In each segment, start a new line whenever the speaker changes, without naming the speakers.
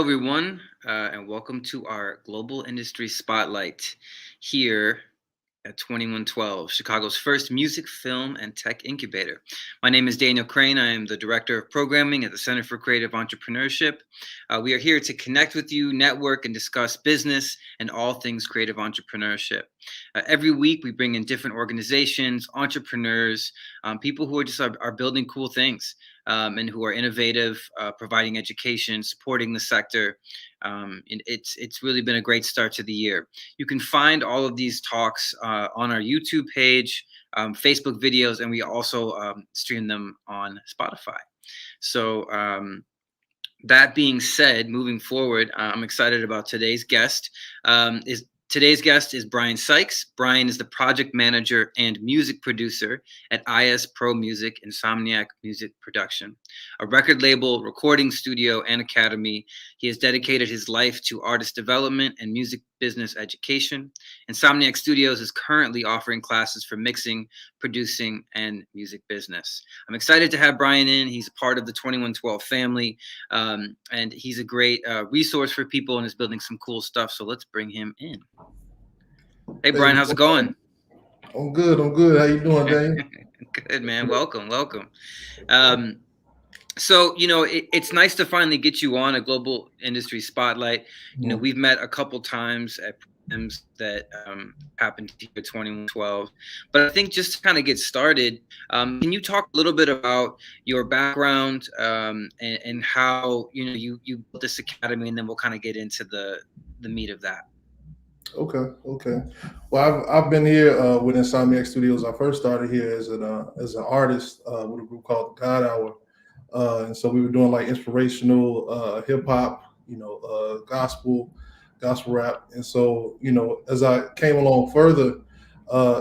everyone, and welcome to our Global Industry Spotlight here at 2112, Chicago's first music, film, and tech incubator. My name is Daniel Crane. I am the Director of Programming at the Center for Creative Entrepreneurship. We are here to connect with you, network, and discuss business and all things creative entrepreneurship. Every week, we bring in different organizations, entrepreneurs, people who are building cool things. And who are innovative, providing education, supporting the sector. And it's really been a great start to the year. You can find all of these talks on our YouTube page, Facebook videos, and we also stream them on Spotify. So that being said, moving forward, I'm excited about today's guest. Today's guest is Brian Sykes. Brian is the project manager and music producer at ISPro Music, Insomniac Music Production, a record label, recording studio, and academy. He has dedicated his life to artist development and music business education. Insomniac Studios is currently offering classes for mixing, producing, and music business. I'm excited to have Brian in. He's a part of the 2112 family, and he's a great resource for people and is building some cool stuff. So let's bring him in. Hey, Brian, how's it going?
I'm good. How you doing, Dane?
Good, man. Welcome. So, it's nice to finally get you on a Global Industry Spotlight. We've met a couple times at programs that happened here at 2112. But I think just to kind of get started, can you talk a little bit about your background and how, you built this academy, and then we'll kind of get into the meat of that.
Okay. Well, I've been here with Insomniac Studios. I first started here as an artist with a group called the God Hour, and so we were doing like inspirational hip hop, gospel rap. And so as I came along further,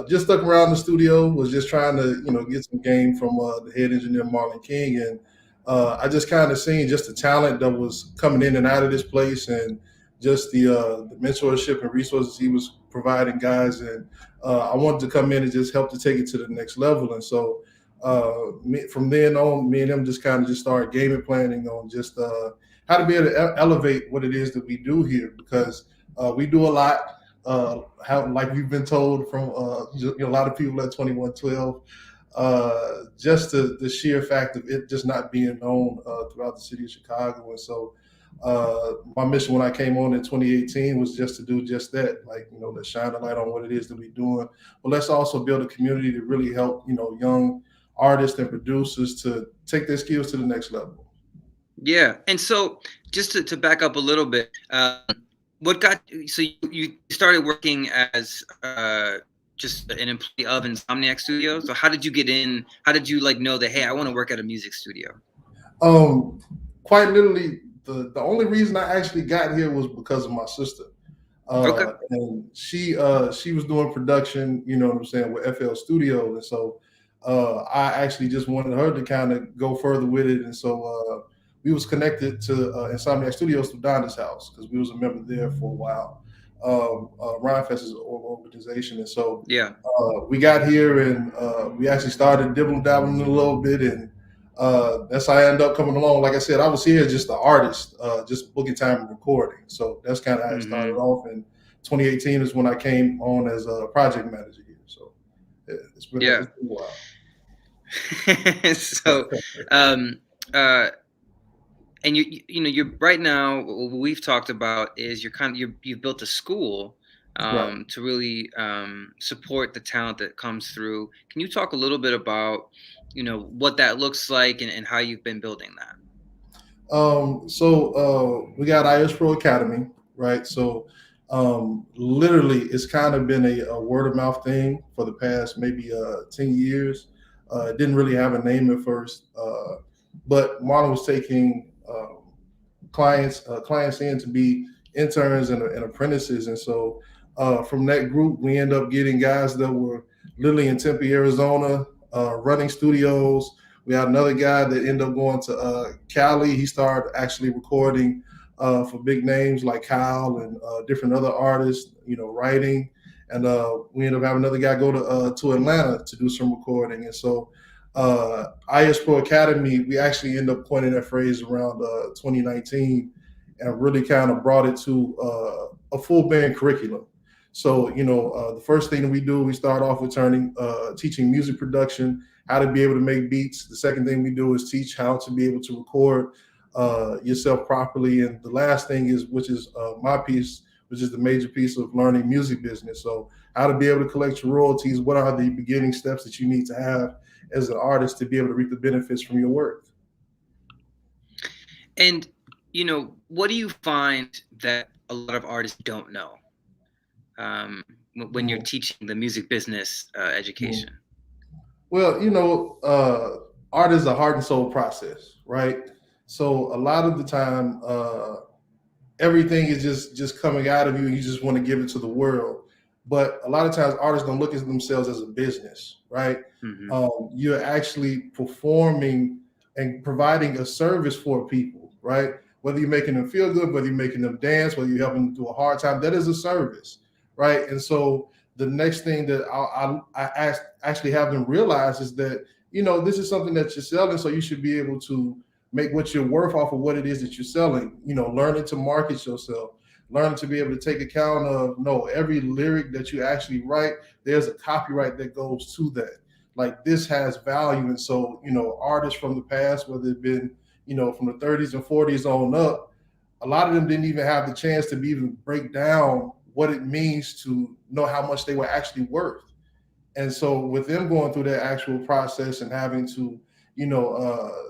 just stuck around the studio, was just trying to get some game from the head engineer Marlon King, and I just kind of seen just the talent that was coming in and out of this place, and just the mentorship and resources he was providing guys. And I wanted to come in and just help to take it to the next level. And so from then on, me and him just kind of just started game planning on just how to be able to elevate what it is that we do here, because we do a lot. Like we've been told from a lot of people at 2112, just the sheer fact of it just not being known throughout the city of Chicago. And so my mission when I came on in 2018 was just to do just that, like, let's shine a light on what it is that we're doing, but let's also build a community to really help, young artists and producers to take their skills to the next level.
Yeah. And so just to back up a little bit, so you started working as just an employee of Insomniac Studios. So how did you get in? How did you know that, hey, I want to work at a music studio?
Quite literally, the only reason I actually got here was because of my sister.
Okay.
And she was doing production, with FL Studios. And so I actually just wanted her to kind of go further with it. And so we was connected to Insomniac Studios through Donna's house, because we was a member there for a while. Ryan Fest is an organization. And so we got here, and we actually started dabbling a little bit, and that's how I ended up coming along. Like I said, I was here just an artist, just booking time and recording. So that's kind of how it started off. And 2018 is when I came on as a project manager here. So it's been a while.
So, and you're right now, what we've talked about is you've built a school to really support the talent that comes through. Can you talk a little bit about what that looks like and how you've been building that?
So we got ISPro Academy, right? So literally it's kind of been a word of mouth thing for the past maybe 10 years. It didn't really have a name at first, but Marlon was taking clients in to be interns and apprentices. And so from that group, we end up getting guys that were literally in Tempe, Arizona, running studios. We had another guy that ended up going to Cali. He started actually recording for big names like Kyle and different other artists, writing. And we ended up having another guy go to Atlanta to do some recording. And so ISPro Academy, we actually ended up coining that phrase around 2019. and really kind of brought it to a full band curriculum. So, the first thing that we start off with teaching music production, how to be able to make beats. The second thing we do is teach how to be able to record yourself properly. And the last thing is, which is my piece, which is the major piece of learning music business. So how to be able to collect your royalties, what are the beginning steps that you need to have as an artist to be able to reap the benefits from your work.
And, what do you find that a lot of artists don't know when you're teaching the music business education?
Well, art is a heart and soul process, right? So a lot of the time, everything is just coming out of you, and you just want to give it to the world. But a lot of times, artists don't look at themselves as a business, right? You're actually performing and providing a service for people, right? Whether you're making them feel good, whether you're making them dance, whether you're helping them through a hard time, that is a service, right? And so the next thing that I actually have them realize is that, this is something that you're selling, so you should be able to make what you're worth off of what it is that you're selling, learning to market yourself, learning to be able to take account of, no, every lyric that you actually write, there's a copyright that goes to that. Like, this has value. And so, artists from the past, whether it's been, from the 30s and 40s on up, a lot of them didn't even have the chance to even break down what it means to know how much they were actually worth. And so with them going through that actual process and having to,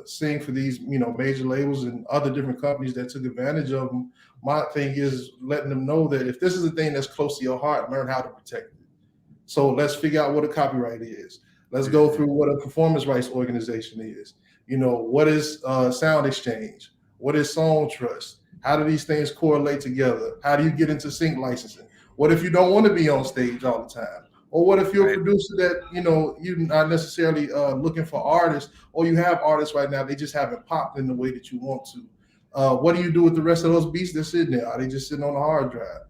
sing for these, major labels and other different companies that took advantage of them, my thing is letting them know that if this is a thing that's close to your heart, learn how to protect it. So let's figure out what a copyright is. Let's go through what a performance rights organization is. What is sound exchange? What is song trust? How do these things correlate together? How do you get into sync licensing? What if you don't want to be on stage all the time? Or what if you're a producer that, you're not necessarily looking for artists, or you have artists right now, they just haven't popped in the way that you want to. What do you do with the rest of those beats that's sitting there? Are they just sitting on a hard drive?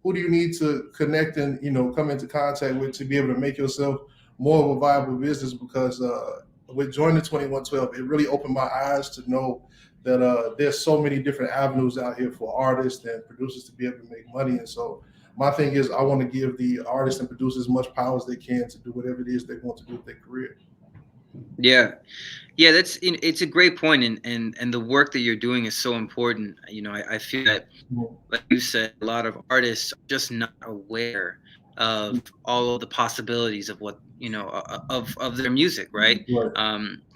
Who do you need to connect and, come into contact with to be able to make yourself more of a viable business? Because with joining 2112, it really opened my eyes to know that there's so many different avenues out here for artists and producers to be able to make money. And so my thing is, I want to give the artists and producers as much power as they can to do whatever it is they want to do with their career.
Yeah, it's a great point, and the work that you're doing is so important. I feel that, like you said, a lot of artists are just not aware of all of the possibilities of what of their music, right?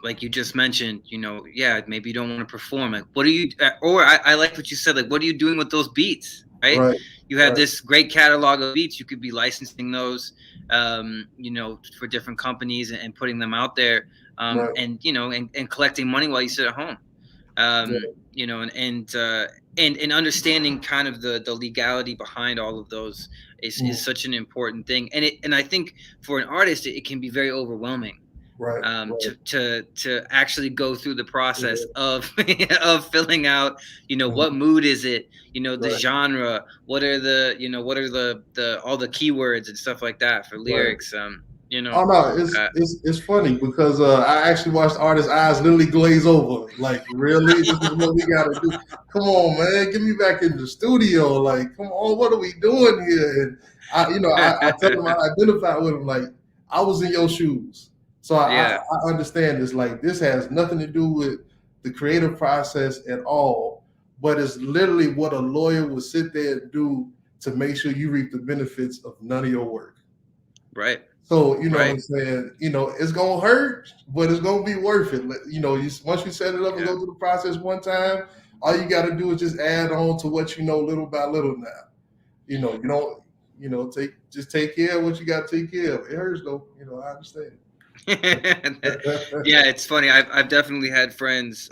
Like you just mentioned, maybe you don't want to perform. Like, what are you? Or I like what you said. Like, what are you doing with those beats? Right. You have this great catalog of beats. You could be licensing those, for different companies and putting them out there, and collecting money while you sit at home, and understanding kind of the legality behind all of those is such an important thing. And I think for an artist, it can be very overwhelming. To actually go through the process of of filling out, what mood is it, the genre, what are the all the keywords and stuff like that for lyrics.
Oh no, it's funny because I actually watched artists' eyes literally glaze over. Like, really, this is what we gotta do? Come on, man, get me back in the studio. Like, come on, what are we doing here? And I tell them, I identify with them. Like, I was in your shoes. So I understand this. Like, this has nothing to do with the creative process at all, but it's literally what a lawyer would sit there and do to make sure you reap the benefits of none of your work.
Right.
So, what I'm saying, it's going to hurt, but it's going to be worth it. Once you set it up and go through the process one time, all you got to do is just add on to what you know little by little now. You don't, just take care of what you got to take care of. It hurts though, I understand.
Yeah, it's funny. I've definitely had friends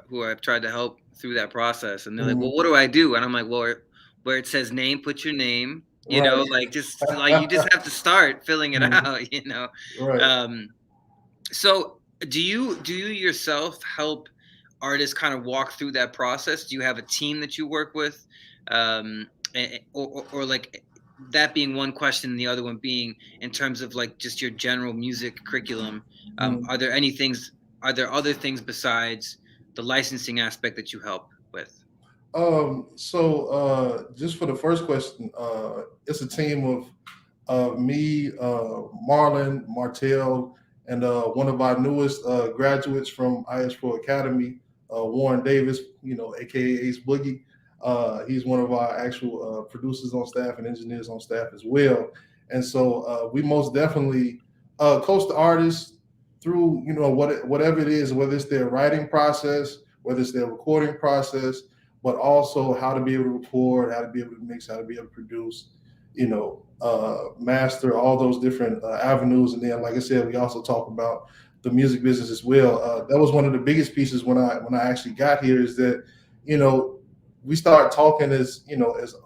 who I've tried to help through that process, and they're like, "Well, what do I do?" And I'm like, "Well, where it says name, put your name. Just like you just have to start filling it out. So do you yourself help artists kind of walk through that process? Do you have a team that you work with, or like? That being one question, the other one being in terms of like just your general music curriculum, are there other things besides the licensing aspect that you help with?
Just for the first question, it's a team of me, Marlon, Martell, and one of our newest graduates from ISPro Academy, Warren Davis, aka Ace Boogie. He's one of our actual producers on staff and engineers on staff as well. And so we most definitely coach the artists through, whatever it is, whether it's their writing process, whether it's their recording process, but also how to be able to record, how to be able to mix, how to be able to produce, master, all those different avenues. And then, like I said, we also talk about the music business as well. That was one of the biggest pieces when I actually got here, is that, you know, we start talking as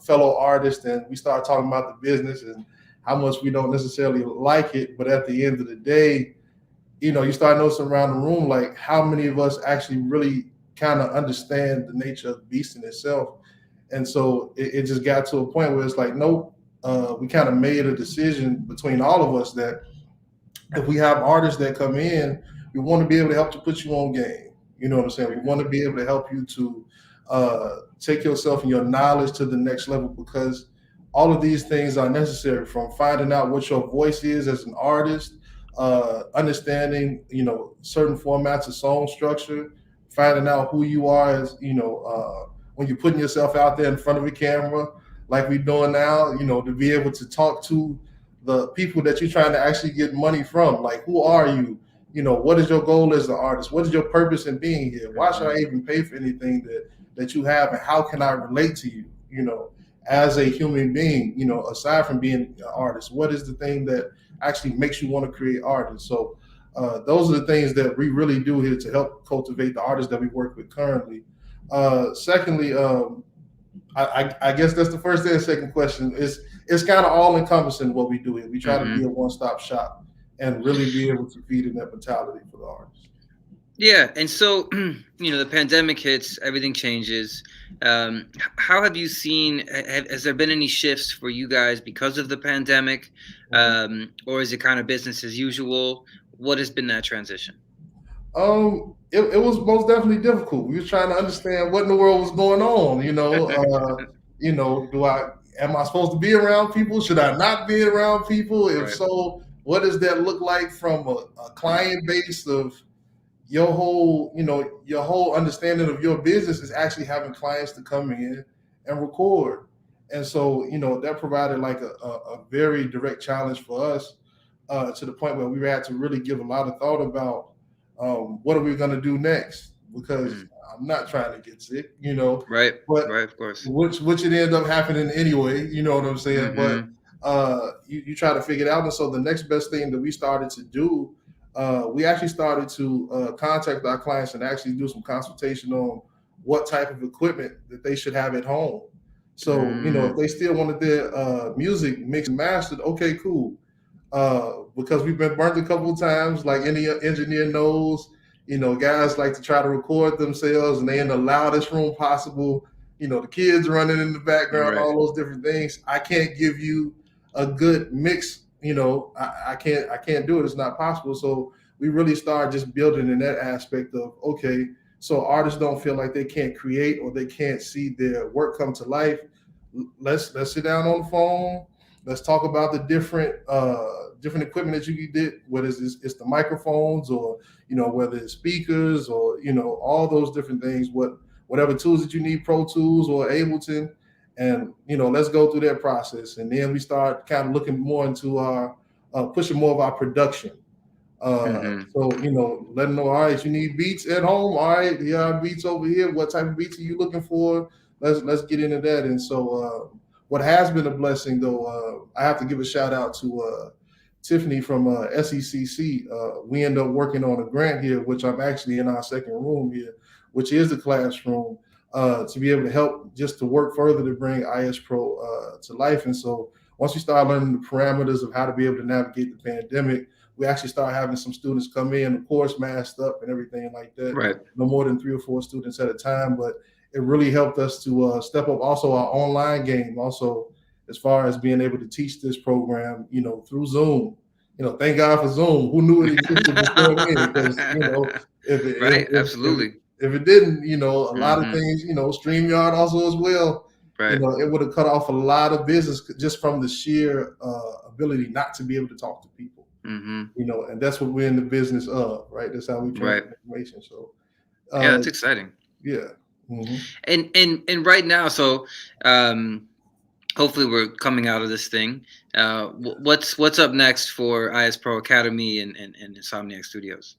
fellow artists, and we start talking about the business and how much we don't necessarily like it. But at the end of the day, you start noticing around the room, like, how many of us actually really kind of understand the nature of the beast in itself. And so it just got to a point where it's like, nope, we kind of made a decision between all of us that if we have artists that come in, we want to be able to help to put you on game. You know what I'm saying? We want to be able to help you to take yourself and your knowledge to the next level, because all of these things are necessary, from finding out what your voice is as an artist, understanding, certain formats of song structure, finding out who you are as, when you're putting yourself out there in front of a camera, like we're doing now, to be able to talk to the people that you're trying to actually get money from. Like, who are you? What is your goal as an artist? What is your purpose in being here? Why should I even pay for anything that you have, and how can I relate to you, as a human being, aside from being an artist? What is the thing that actually makes you want to create art? And so those are the things that we really do here to help cultivate the artists that we work with currently. Secondly, I guess that's the first and second question. It's kind of all encompassing what we do here. We try to be a one-stop shop and really be able to feed in that mentality for the artists.
Yeah, and so the pandemic hits, everything changes. How have you seen? Has there been any shifts for you guys because of the pandemic, or is it kind of business as usual? What has been that transition?
It was most definitely difficult. We were trying to understand what in the world was going on. Am I supposed to be around people? Should I not be around people? If so, what does that look like from a client base of your whole understanding of your business is actually having clients to come in and record. And so, that provided like a very direct challenge for us, to the point where we had to really give a lot of thought about what are we going to do next, because I'm not trying to get sick,
Right,
but
right, of course.
which it ended up happening anyway, you know what I'm saying? But you try to figure it out. And so the next best thing that we started to do, we actually started to contact our clients and actually do some consultation on what type of equipment that they should have at home. So, if they still wanted their music mixed and mastered, okay, cool. Because we've been burnt a couple of times, like any engineer knows, guys like to try to record themselves and they in the loudest room possible, the kids running in the background, all those different things. I can't give you a good mix. I can't do it. It's not possible. So we really started just building in that aspect of, okay, so artists don't feel like they can't create or they can't see their work come to life. Let's sit down on the phone. Let's talk about the different equipment that you can get, whether it's the microphones or, whether it's speakers or, all those different things, whatever tools that you need, Pro Tools or Ableton. And, let's go through that process. And then we start kind of looking more into our, pushing more of our production. So, let them know, all right, you need beats at home. All right, here are beats over here. What type of beats are you looking for? Let's get into that. And so what has been a blessing, though, I have to give a shout out to Tiffany from SECC. We end up working on a grant here, which I'm actually in our second room here, which is the classroom, to be able to help just to work further to bring ISPro to life. And so once we start learning the parameters of how to be able to navigate the pandemic, we actually start having some students come in, of course, masked up and everything like that.
Right.
No more than 3 or 4 students at a time. But it really helped us to step up also our online game, also as far as being able to teach this program, through Zoom. Thank God for Zoom. Who knew it existed before then? Because,
right, absolutely.
If it didn't, a lot of
Mm-hmm.
things, StreamYard also as well,
Right.
it would have cut off a lot of business just from the sheer ability not to be able to talk to people.
Mm-hmm.
And that's what we're in the business of, right? That's how we
Right.
transfer information. So,
Yeah,
uh,
that's exciting.
yeah. Hmm.
And right now, so um, hopefully we're coming out of this thing. What's up next for ISPro Academy and Insomniac Studios?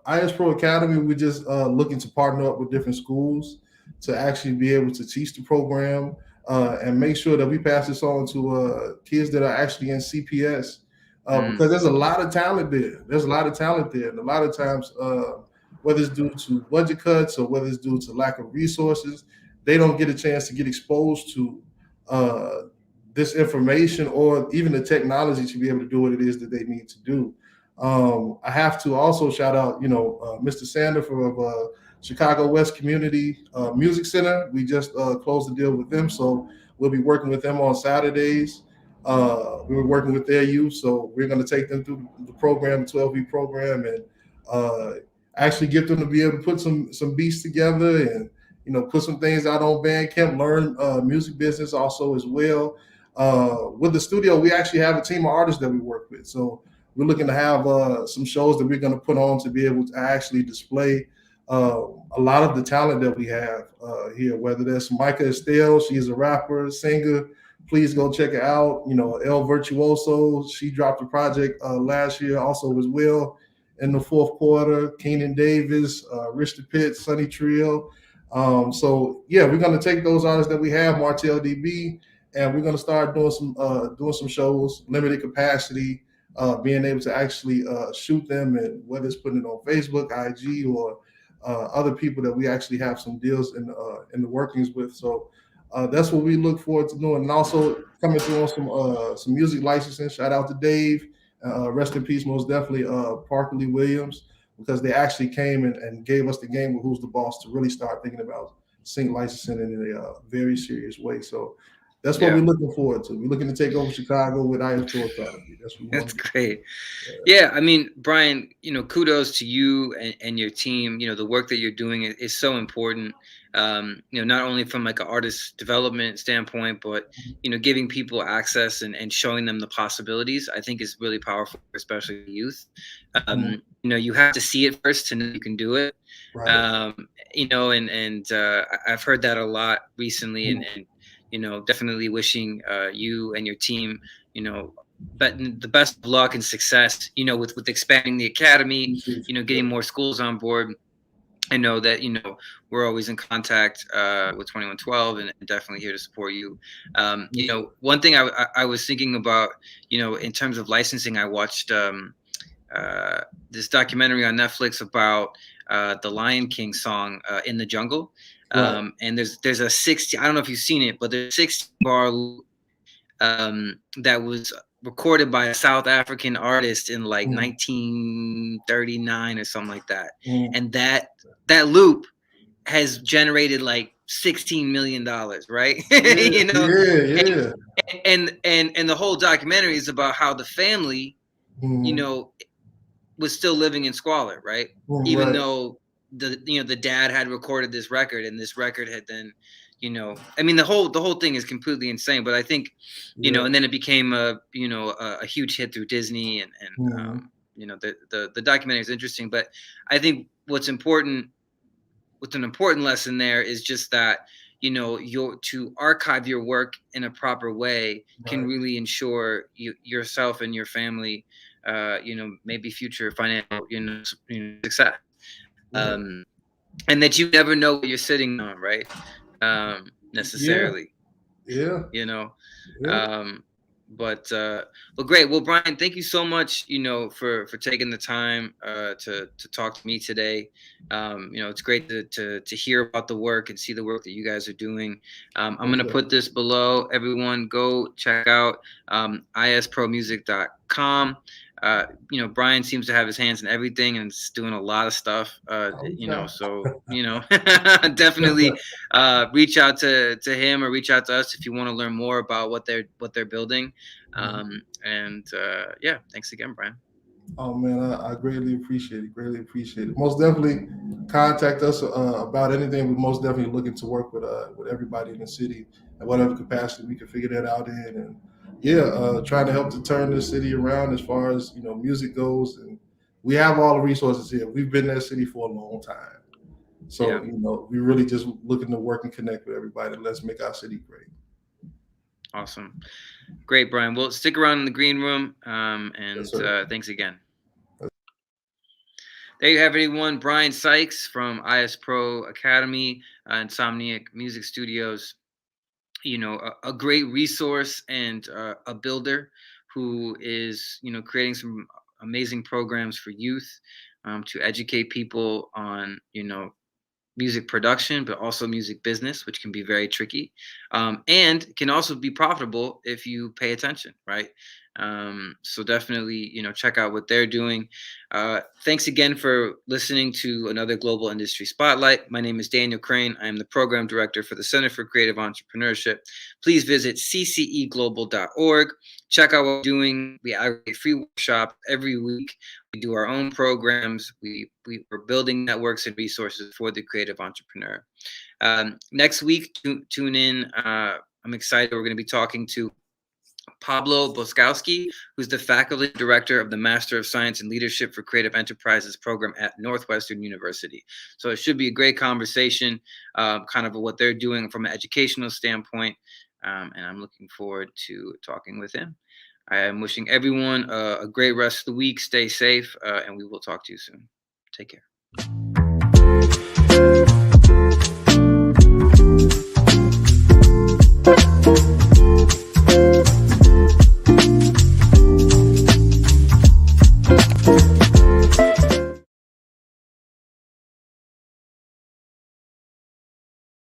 ISPro Academy, we're just looking to partner up with different schools to actually be able to teach the program and make sure that we pass this on to kids that are actually in CPS
Mm,
because there's a lot of talent there. There's a lot of talent there. And a lot of times, whether it's due to budget cuts or whether it's due to lack of resources, they don't get a chance to get exposed to uh, this information or even the technology to be able to do what it is that they need to do. I have to also shout out, Mr. Sander from Chicago West Community Music Center. We just closed the deal with them, so we'll be working with them on Saturdays. We were working with their youth, so we're going to take them through the program, the 12-week program, and uh, actually get them to be able to put some beats together and put some things out on Bandcamp, learn music business also as well. With the studio, we actually have a team of artists that we work with, so we're looking to have some shows that we're going to put on to be able to actually display a lot of the talent that we have here, whether that's Micah Estelle, she's a rapper, singer. Please go check it out. El Virtuoso, she dropped a project last year also as well in the fourth quarter. Keenan Davis, Rich the Pit, Sunny Trio. So yeah, we're going to take those artists that we have, Martell DB, and we're going to start doing some shows, limited capacity, being able to actually shoot them, and whether it's putting it on Facebook, IG, or other people that we actually have some deals in the workings with. So that's what we look forward to doing, and also coming through on some music licensing. Shout out to Dave, rest in peace, most definitely Parker Lee Williams, because they actually came and gave us the game with Who's the Boss to really start thinking about sync licensing in a very serious way. So that's what
yeah,
we're looking forward to. We're looking to take over Chicago with ISPro Academy. That's what we want
that's
to do.
great. Yeah, I mean, Brian, kudos to you and your team. The work that you're doing is so important. Not only from like an artist development standpoint, but giving people access and showing them the possibilities. I think is really powerful, especially youth.
Mhm.
You have to see it first to know you can do it.
Right.
I've heard that a lot recently,
Mhm.
and definitely wishing you and your team, you know, but the best of luck and success, with expanding the academy,
Appreciate you.
getting more schools on board. I know that we're always in contact with 2112, and definitely here to support you.
Yes, sir.
One thing I was thinking about, in terms of licensing, I watched uh, this documentary on Netflix about the Lion King song "In the Jungle,"
Right.
and there's a 60. I don't know if you've seen it, but there's a 60-bar that was recorded by a South African artist in like
Mhm.
1939 or something like that,
Mhm.
and that loop has generated like $16 million, right?
Yeah, yeah,
and,
yeah.
and the whole documentary is about how the family, you
Mhm.
know, was still living in squalor, right?
Mhm.
Even
Right.
though the dad had recorded this record, and this record had then, I mean, the whole thing is completely insane. But I think,
Yeah.
and then it became a huge hit through Disney, and
Mhm.
the documentary is interesting. But I think what's an important lesson there is just that your to archive your work in a proper way can
Right.
really ensure yourself and your family maybe future financial success,
Right.
um and that you never know what you're sitting on, right?
Yeah.
Necessarily,
Yeah.
you know
Yeah.
um but well, great. Well, Brian, thank you so much, for taking the time to talk to me today. It's great to hear about the work and see the work that you guys are doing. I'm
Yes,
going to
sir.
put this below. Everyone go check out ispromusic.com. Brian seems to have his hands in everything and is doing a lot of stuff,
I'm trying.
so definitely reach out to him, or reach out to us if you want to learn more about what they're building.
Mhm.
And yeah, thanks again, Brian.
Oh man, I greatly appreciate it. Greatly appreciate it. Most definitely contact us about anything. We're most definitely looking to work with everybody in the city at whatever capacity we can figure that out in. And yeah, trying to help to turn the city around as far as music goes. And we have all the resources here. We've been in that city for a long time,
Yeah.
so we really just looking to work and connect with everybody. Let's make our city great.
Awesome. Great, Brian. Well, stick around in the green room.
Yes,
And
sir.
thanks again. There you have it, everyone. Brian Sykes from ISPro Academy, Insomniac Music Studios. A great resource and a builder who is, creating some amazing programs for youth, to educate people on, music production, but also music business, which can be very tricky, and can also be profitable if you pay attention, right? So definitely, check out what they're doing. Thanks again for listening to another Global Industry Spotlight. My name is Daniel Crane. I am the program director for the Center for Creative Entrepreneurship. Please visit cceglobal.org. Check out what we're doing. We aggregate free workshops every week. We do our own programs. We're building networks and resources for the creative entrepreneur. Next week, tune in. I'm excited. We're going to be talking to Pablo Boskowski, who's the faculty director of the Master of Science in Leadership for Creative Enterprises program at Northwestern University. So it should be a great conversation, kind of what they're doing from an educational standpoint. And I'm looking forward to talking with him. I am wishing everyone a great rest of the week. Stay safe, and we will talk to you soon. Take care.